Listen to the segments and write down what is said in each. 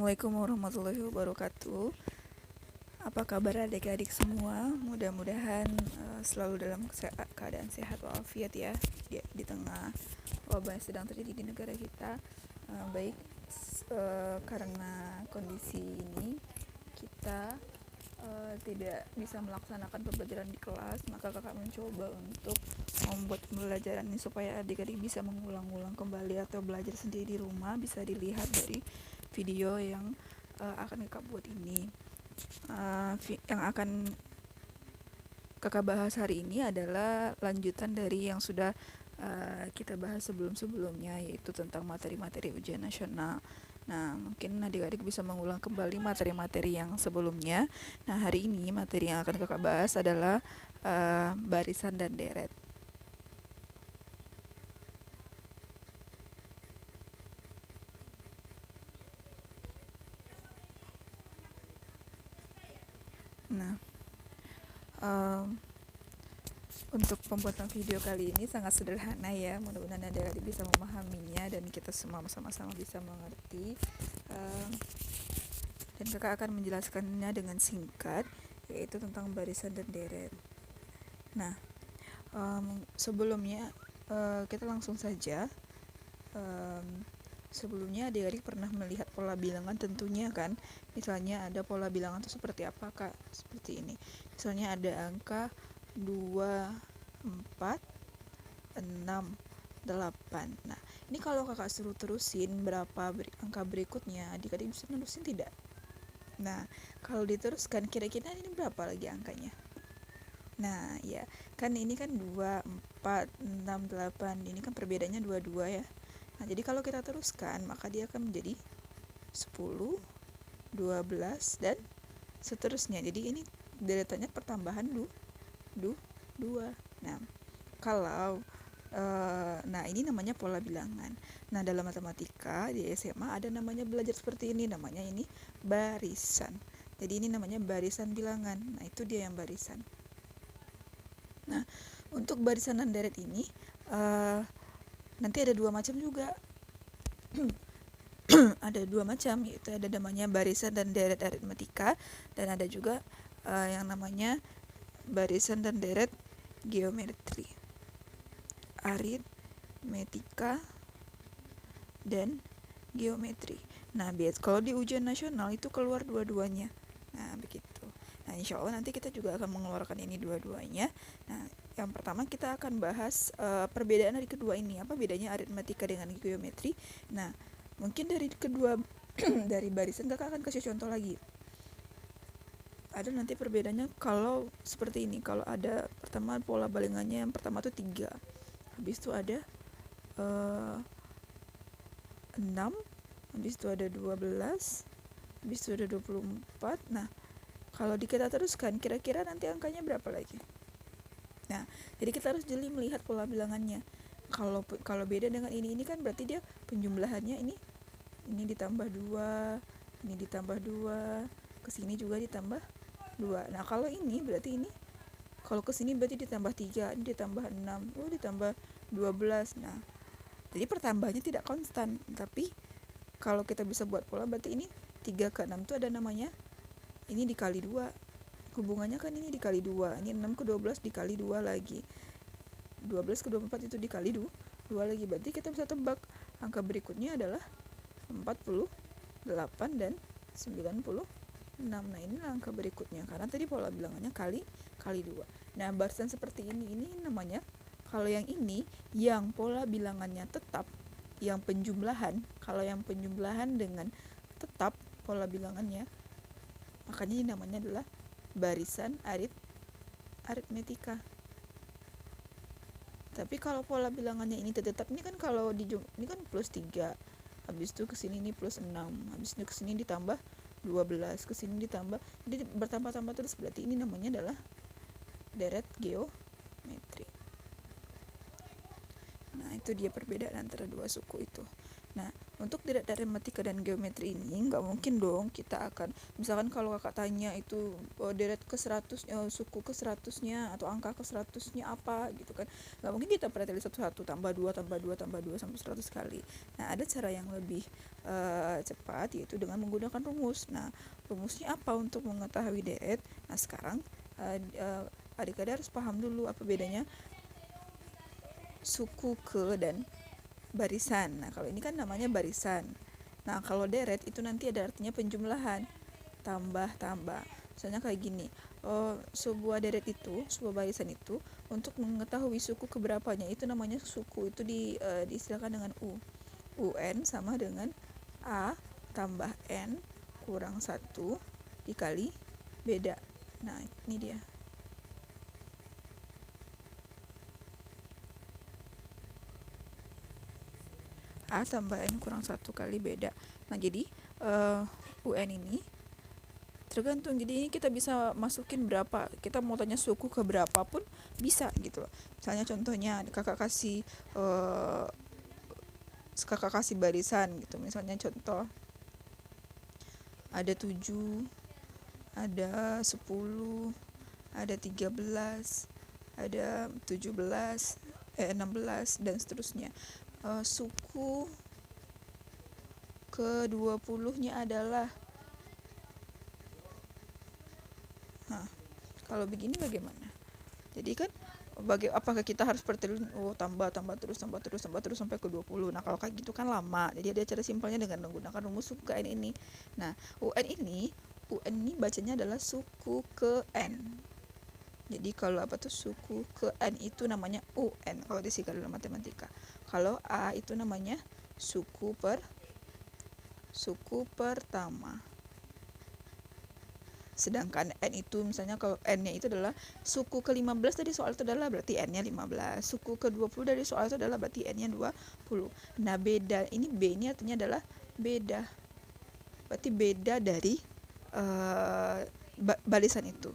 Assalamualaikum warahmatullahi wabarakatuh. Apa kabar adik-adik semua? Mudah-mudahan selalu dalam keadaan sehat walafiat ya, di tengah wabah yang sedang terjadi di negara kita. Karena kondisi ini kita tidak bisa melaksanakan pembelajaran di kelas, maka kakak mencoba untuk membuat pembelajaran ini supaya adik-adik bisa mengulang-ulang kembali atau belajar sendiri di rumah. Bisa dilihat dari video yang akan kakak buat ini. Yang akan kakak bahas hari ini adalah lanjutan dari yang sudah kita bahas sebelum-sebelumnya, yaitu tentang materi-materi ujian nasional. Nah, mungkin adik-adik bisa mengulang kembali materi-materi yang sebelumnya. Nah, hari ini materi yang akan kakak bahas adalah barisan dan deret. Nah, untuk pembuatan video kali ini sangat sederhana ya, mudah-mudahan adik-adik bisa memahaminya dan kita semua sama-sama bisa mengerti. Dan kakak akan menjelaskannya dengan singkat, yaitu tentang barisan dan deret. Nah, sebelumnya kita langsung saja. Sebelumnya adik-adik pernah melihat pola bilangan tentunya kan. Misalnya ada pola bilangan itu seperti apa kak? Seperti ini. Misalnya ada angka 2, 4, 6, 8. Nah, ini kalau kakak suruh terusin berapa angka berikutnya, adik-adik bisa menerusin tidak? Nah, kalau diteruskan kira-kira ini berapa lagi angkanya? Nah, ya, kan ini kan 2, 4, 6, 8. Ini kan perbedaannya 22 ya. Nah, jadi kalau kita teruskan, maka dia akan menjadi 10, 12, dan seterusnya. Jadi ini deretannya pertambahan 2. Nah, kalau nah ini namanya pola bilangan. Nah, dalam matematika di SMA ada namanya belajar seperti ini, namanya ini barisan. Jadi ini namanya barisan bilangan. Nah, itu dia yang barisan. Nah, untuk barisan dan deret ini nanti ada 2 macam juga. Ada 2 macam, yaitu ada namanya barisan dan deret aritmetika, dan ada juga yang namanya barisan dan deret geometri, aritmetika dan geometri. Nah, kalau di ujian nasional itu keluar dua-duanya. Nah, begitu. Nah, insya Allah nanti kita juga akan mengeluarkan ini dua-duanya. Nah, yang pertama kita akan bahas perbedaan dari kedua ini. Apa bedanya aritmetika dengan geometri? Nah, mungkin dari kedua dari barisan kakak akan kasih contoh lagi. Ada nanti perbedaannya kalau seperti ini. Kalau ada pertama pola balingannya yang pertama tuh 3. Habis itu ada 6. Habis itu ada 12. Habis itu ada 24. Nah, kalau kita teruskan kira-kira nanti angkanya berapa lagi? Nah, jadi kita harus jeli melihat pola bilangannya. Kalau beda dengan ini kan berarti dia penjumlahannya ini ditambah 2, ini ditambah 2, kesini juga ditambah 2. Nah, kalau ini berarti ini kalau kesini berarti ditambah 3, ini ditambah 6, ditambah 12. Nah, jadi pertambahannya tidak konstan, tapi kalau kita bisa buat pola berarti ini 3 ke 6 itu ada namanya ini dikali 2. Hubungannya kan ini dikali 2. Ini 6 ke 12 dikali 2 lagi. 12 ke 24 itu dikali 2 lagi. Berarti kita bisa tebak angka berikutnya adalah 48 dan 96. Nah, ini angka berikutnya karena tadi pola bilangannya kali 2. Nah, barisan seperti ini namanya, kalau yang ini yang pola bilangannya tetap, yang penjumlahan, kalau yang penjumlahan dengan tetap pola bilangannya, makanya ini namanya adalah barisan aritmetika. Tapi kalau pola bilangannya ini tetap, ini kan kalau ini kan plus 3, habis itu kesini ini plus 6, habis itu kesini ditambah 12, kesini ditambah, jadi bertambah-tambah terus, berarti ini namanya adalah deret geometri. Nah, itu dia perbedaan antara 2 suku itu. Nah, untuk deret matematika dan geometri ini nggak mungkin dong kita akan, misalkan kalau kakak tanya itu deret ke 100, suku ke 100-nya atau angka ke 100-nya apa gitu kan, nggak mungkin kita perhatiin satu-satu, tambah 2 tambah 2 tambah 2 sampai 100 kali. Nah, ada cara yang lebih cepat, yaitu dengan menggunakan rumus. Nah, rumusnya apa untuk mengetahui deret? Nah, sekarang adik-adik harus paham dulu apa bedanya suku ke dan barisan. Nah, kalau ini kan namanya barisan. Nah, kalau deret itu nanti ada artinya penjumlahan, tambah. Misalnya kayak gini, sebuah deret itu, sebuah barisan itu, untuk mengetahui suku keberapanya itu namanya suku, itu diistilahkan dengan UN sama dengan A tambah N kurang 1 dikali beda. Nah, ini dia. A tambah N kurang 1 kali beda. Nah, jadi UN ini tergantung, jadi ini kita bisa masukin berapa, kita mau tanya suku ke berapa pun bisa gitu loh. Misalnya contohnya kakak kasih barisan gitu, misalnya contoh ada 7, ada 10, ada 13, ada 17, 16 dan seterusnya. Suku ke 20-nya adalah, kalau begini bagaimana? Jadi kan apakah kita harus pertilin tambah terus sampai ke 20. Nah, kalau kayak gitu kan lama. Jadi ada cara simpelnya dengan menggunakan rumus suku ke n ini. Nah, UN ini bacanya adalah suku ke n. Jadi kalau apa tuh suku ke n itu namanya UN kalau disingkat dalam matematika. Kalau A itu namanya suku pertama. Sedangkan N itu misalnya kalau N-nya itu adalah suku ke-15 dari soal itu adalah berarti N-nya 15. Suku ke-20 dari soal itu adalah berarti N-nya 20. Nah, beda ini B ini artinya adalah beda. Berarti beda dari barisan itu.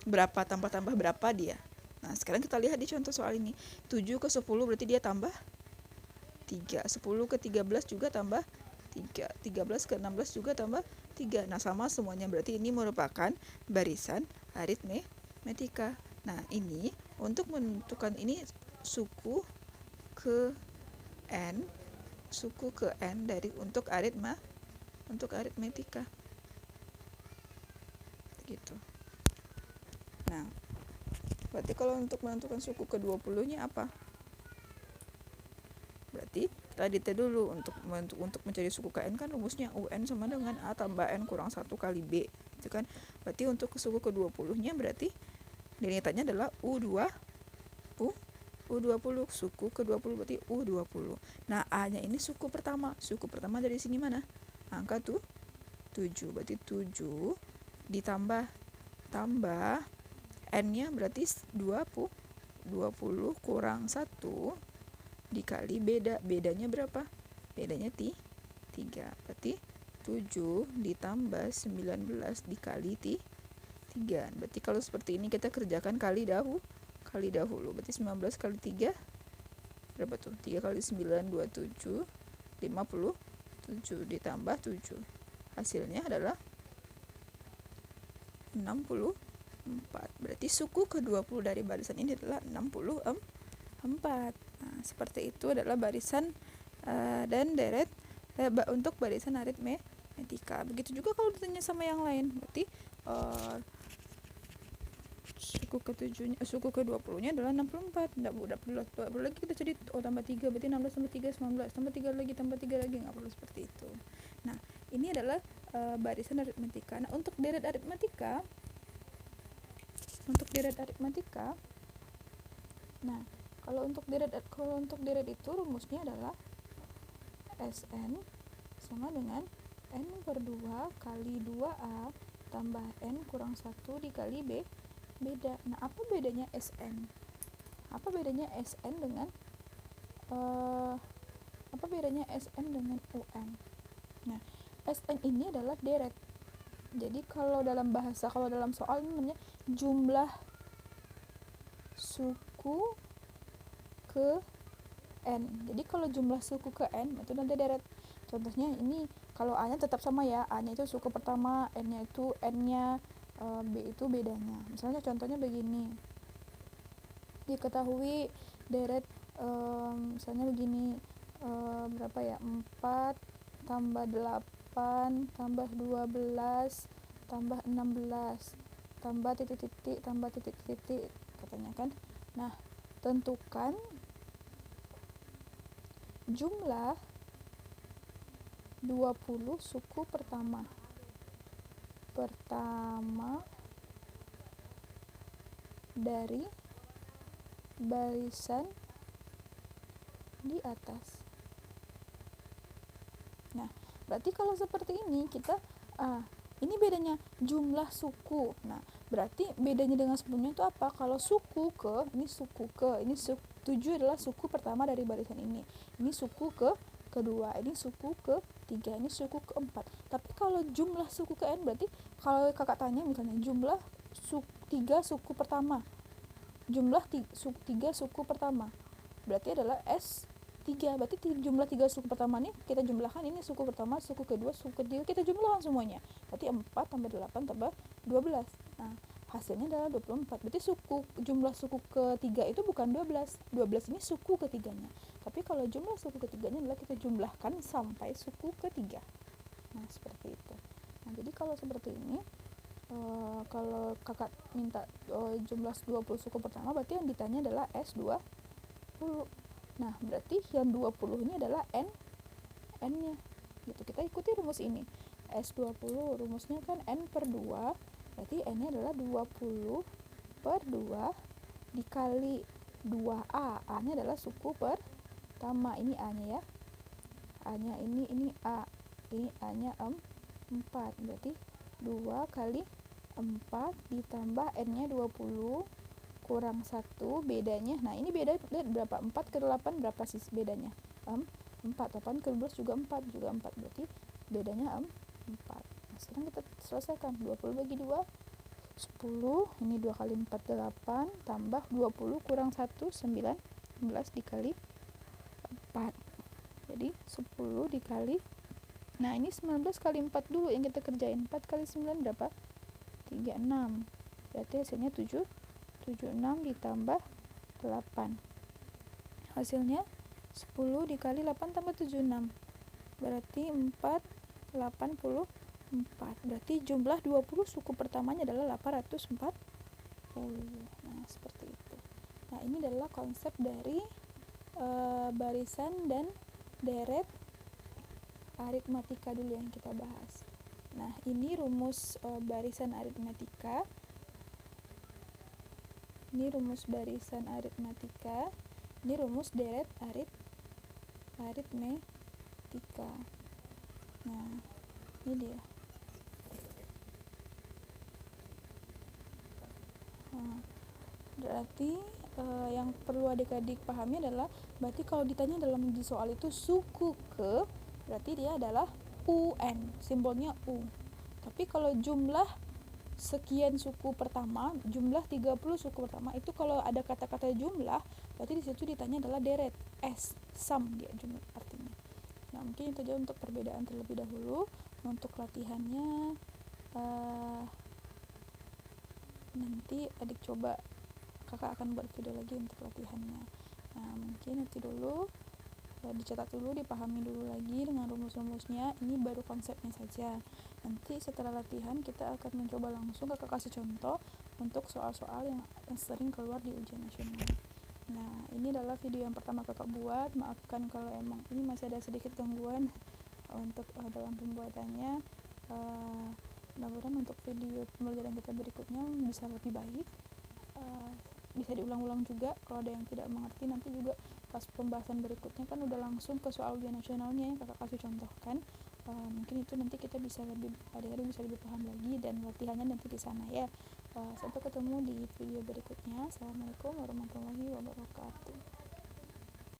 Berapa tambah berapa dia. Nah, sekarang kita lihat di contoh soal ini. 7 ke 10 berarti dia tambah 3. 10 ke 13 juga tambah 3. 13 ke 16 juga tambah 3. Nah, sama semuanya, berarti ini merupakan barisan aritmetika. Nah, ini untuk menentukan ini suku ke n dari untuk aritmetika. Gitu. Nah, berarti kalau untuk menentukan suku ke 20-nya apa? Berarti kita detail dulu untuk mencari suku ke n kan rumusnya UN sama dengan A tambah N kurang 1 kali B. Itu kan. Berarti untuk suku ke 20-nya berarti dinitanya adalah U20. Suku ke 20 berarti U20. Nah, A-nya ini suku pertama. Suku pertama dari sini mana? Angka tuh 7. Berarti 7 ditambah N-nya berarti 20 kurang 1 dikali bedanya berapa? Bedanya 3. Berarti 7 ditambah 19 dikali 3. Berarti kalau seperti ini kita kerjakan kali dahulu. Berarti 19 kali 3 berapa tuh? 3 kali 9 27, 57 ditambah 7. Hasilnya adalah 64. Berarti suku ke-20 dari barisan ini adalah 64. Nah, seperti itu adalah barisan dan deret untuk barisan aritmetika. Begitu juga kalau ditanya sama yang lain, berarti suku ke-20-nya adalah 64. Enggak perlu lagi kita cari tambah 3, berarti 16 tambah 3 19, tambah 3 lagi, enggak perlu seperti itu. Nah, ini adalah barisan aritmetika. Nah, untuk deret aritmetika, nah, kalau untuk deret itu rumusnya adalah Sn sama dengan N per 2 kali 2A tambah N kurang 1 dikali beda. Nah, apa bedanya Sn? Apa bedanya Sn dengan UN? Nah, Sn ini adalah deret. Jadi kalau dalam soal ini namanya jumlah suku ke n. Jadi kalau jumlah suku ke n itu nanti deret. Contohnya ini kalau A nya tetap sama ya, A nya itu suku pertama, N nya itu N nya, B itu bedanya. Misalnya contohnya begini, diketahui deret misalnya begini, berapa ya, 4 tambah 8 tambah 12 tambah 16 tambah titik-titik tambah titik-titik katanya kan. Nah, tentukan jumlah 20 suku pertama dari barisan di atas. Nah, berarti kalau seperti ini kita ini bedanya jumlah suku. Nah, berarti bedanya dengan sebelumnya itu apa? Kalau suku ke, ini suku ke, ini 7 adalah suku pertama dari barisan ini. Ini suku ke kedua, ini suku ke tiga, ini suku keempat. Tapi kalau jumlah suku ke n, berarti kalau kakak tanya misalnya jumlah 3 suku pertama, jumlah 3 suku pertama berarti adalah S3. Berarti jumlah 3 suku pertama nih kita jumlahkan, ini suku pertama, suku kedua, suku ketiga, kita jumlahkan semuanya. Berarti 4 tambah 8 tambah 12. Nah, hasilnya adalah 24. Berarti jumlah suku ketiga itu bukan 12. 12 ini suku ketiganya. Tapi kalau jumlah suku ketiganya adalah kita jumlahkan sampai suku ketiga. Nah, seperti itu. Nah, jadi kalau seperti ini, kalau kakak minta jumlah 20 suku pertama, berarti yang ditanya adalah S20. Nah, berarti yang 20 ini adalah N-nya. Gitu. Kita ikuti rumus ini. S20 rumusnya kan N per 2, berarti N-nya adalah 20 per 2 dikali 2A. A-nya adalah suku pertama. Ini A-nya ya. A-nya ini A. Ini A-nya 4. Berarti 2 kali 4 ditambah N-nya 20 kurang 1 bedanya. Nah, ini beda berapa? 4 ke 8 berapa sih bedanya? 4. 8 ke 12 juga 4, berarti bedanya 4. Nah, sekarang kita selesaikan. 20 bagi 2 10. Ini 2 kali 4 8 tambah 20 kurang 1 19 dikali 4. Jadi 10 dikali, nah ini 19 kali 4 dulu yang kita kerjain. 4 kali 9 berapa? 36. Berarti hasilnya 76 ditambah 8. Hasilnya 10 dikali 8 tambah 76. Berarti 484. Berarti jumlah 20 suku pertamanya adalah 840. Nah, seperti itu. Nah, ini adalah konsep dari barisan dan deret aritmatika dulu yang kita bahas. Nah, ini rumus barisan aritmatika. Ini rumus barisan aritmatika. Ini rumus deret aritmatika. Nah, ini dia. Nah, berarti yang perlu adik-adik pahami adalah, berarti kalau ditanya dalam di soal itu suku ke, berarti dia adalah UN, simbolnya U. Tapi kalau jumlah sekian suku pertama, jumlah 30 suku pertama, itu kalau ada kata-kata jumlah, berarti di situ ditanya adalah deret, S, sum dia jumlah artinya. Nah, mungkin itu aja untuk perbedaan terlebih dahulu. Untuk latihannya nanti adik coba, kakak akan buat video lagi untuk latihannya. Nah, mungkin itu dulu, dicatat dulu, dipahami dulu lagi dengan rumus-rumusnya. Ini baru konsepnya saja. Nanti setelah latihan kita akan mencoba langsung, kakak kasih contoh untuk soal-soal yang sering keluar di ujian nasional. Nah, ini adalah video yang pertama kakak buat. Maafkan kalau emang ini masih ada sedikit gangguan untuk dalam pembuatannya. Mudah-mudahan untuk video pembelajaran kita berikutnya bisa lebih baik, bisa diulang-ulang juga. Kalau ada yang tidak mengerti, nanti juga pas pembahasan berikutnya kan udah langsung ke soal ujian nasionalnya yang kakak kasih contohkan. Mungkin itu nanti kita bisa lebih, adik-adik bisa lebih paham lagi, dan latihannya nanti di sana ya. Sampai ketemu di video berikutnya. Assalamualaikum warahmatullahi wabarakatuh.